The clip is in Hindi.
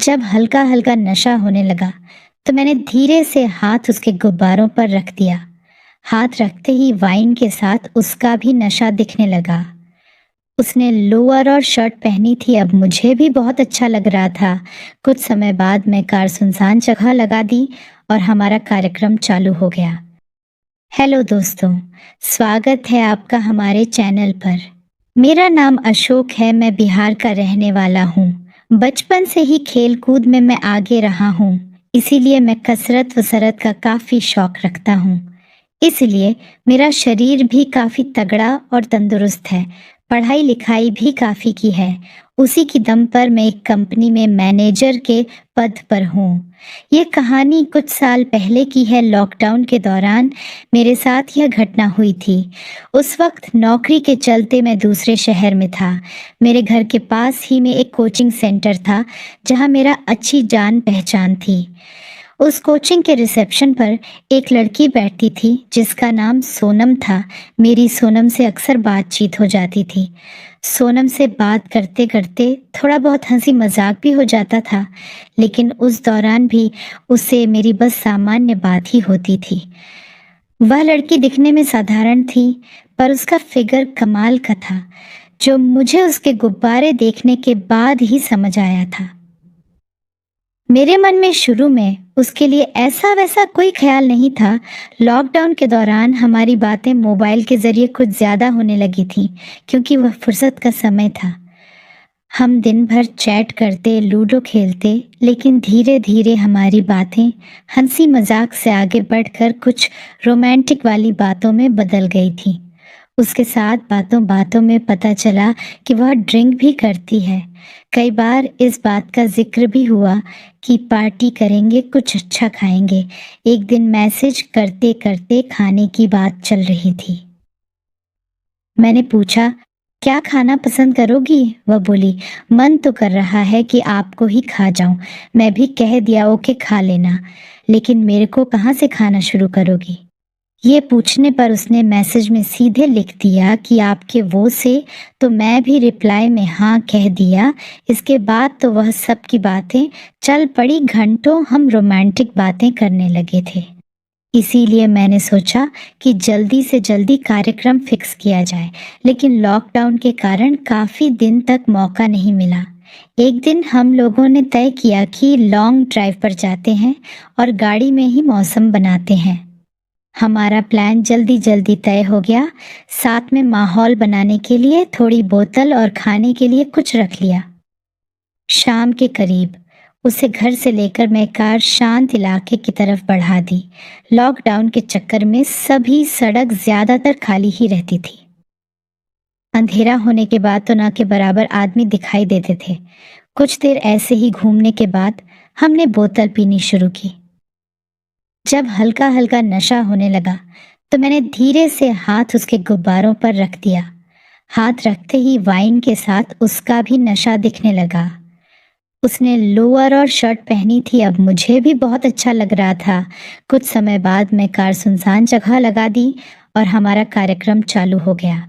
जब हल्का हल्का नशा होने लगा तो मैंने धीरे से हाथ उसके गुब्बारों पर रख दिया। हाथ रखते ही वाइन के साथ उसका भी नशा दिखने लगा। उसने लोअर और शर्ट पहनी थी। अब मुझे भी बहुत अच्छा लग रहा था। कुछ समय बाद मैं कार सुनसान जगह लगा दी और हमारा कार्यक्रम चालू हो गया। हेलो दोस्तों, स्वागत है आपका हमारे चैनल पर। मेरा नाम अशोक है, मैं बिहार का रहने वाला हूँ। बचपन से ही खेल कूद में मैं आगे रहा हूँ, इसीलिए मैं कसरत वसरत का काफ़ी शौक रखता हूँ। इसलिए मेरा शरीर भी काफ़ी तगड़ा और तंदुरुस्त है। पढ़ाई लिखाई भी काफ़ी की है। उसी की दम पर मैं एक कंपनी में मैनेजर के पद पर हूँ। ये कहानी कुछ साल पहले की है। लॉकडाउन के दौरान मेरे साथ यह घटना हुई थी। उस वक्त नौकरी के चलते मैं दूसरे शहर में था। मेरे घर के पास ही में एक कोचिंग सेंटर था जहाँ मेरा अच्छी जान पहचान थी। उस कोचिंग के रिसेप्शन पर एक लड़की बैठती थी जिसका नाम सोनम था। मेरी सोनम से अक्सर बातचीत हो जाती थी। सोनम से बात करते करते थोड़ा बहुत हंसी मजाक भी हो जाता था, लेकिन उस दौरान भी उससे मेरी बस सामान्य बात ही होती थी। वह लड़की दिखने में साधारण थी, पर उसका फिगर कमाल का था, जो मुझे उसके गुब्बारे देखने के बाद ही समझ आया था। मेरे मन में शुरू में उसके लिए ऐसा वैसा कोई ख्याल नहीं था। लॉकडाउन के दौरान हमारी बातें मोबाइल के जरिए कुछ ज़्यादा होने लगी थी, क्योंकि वह फुर्सत का समय था। हम दिन भर चैट करते, लूडो खेलते, लेकिन धीरे धीरे हमारी बातें हंसी मजाक से आगे बढ़कर कुछ रोमांटिक वाली बातों में बदल गई थी। उसके साथ बातों बातों में पता चला कि वह ड्रिंक भी करती है। कई बार इस बात का जिक्र भी हुआ कि पार्टी करेंगे, कुछ अच्छा खाएंगे। एक दिन मैसेज करते करते खाने की बात चल रही थी। मैंने पूछा, क्या खाना पसंद करोगी? वह बोली, मन तो कर रहा है कि आपको ही खा जाऊं। मैं भी कह दिया, ओके खा लेना, लेकिन मेरे को कहाँ से खाना शुरू करोगी? ये पूछने पर उसने मैसेज में सीधे लिख दिया कि आपके वो से, तो मैं भी रिप्लाई में हाँ कह दिया। इसके बाद तो वह सब की बातें चल पड़ी। घंटों हम रोमांटिक बातें करने लगे थे। इसीलिए मैंने सोचा कि जल्दी से जल्दी कार्यक्रम फिक्स किया जाए, लेकिन लॉकडाउन के कारण काफ़ी दिन तक मौका नहीं मिला। एक दिन हम लोगों ने तय किया कि लॉन्ग ड्राइव पर जाते हैं और गाड़ी में ही मौसम बनाते हैं। हमारा प्लान जल्दी जल्दी तय हो गया। साथ में माहौल बनाने के लिए थोड़ी बोतल और खाने के लिए कुछ रख लिया। शाम के करीब उसे घर से लेकर मैं कार शांत इलाके की तरफ बढ़ा दी। लॉकडाउन के चक्कर में सभी सड़क ज्यादातर खाली ही रहती थी। अंधेरा होने के बाद तो ना के बराबर आदमी दिखाई देते थे। कुछ देर ऐसे ही घूमने के बाद हमने बोतल पीनी शुरू की। जब हल्का हल्का नशा होने लगा तो मैंने धीरे से हाथ उसके गुब्बारों पर रख दिया। हाथ रखते ही वाइन के साथ उसका भी नशा दिखने लगा। उसने लोअर और शर्ट पहनी थी। अब मुझे भी बहुत अच्छा लग रहा था। कुछ समय बाद मैं कार सुनसान जगह लगा दी और हमारा कार्यक्रम चालू हो गया।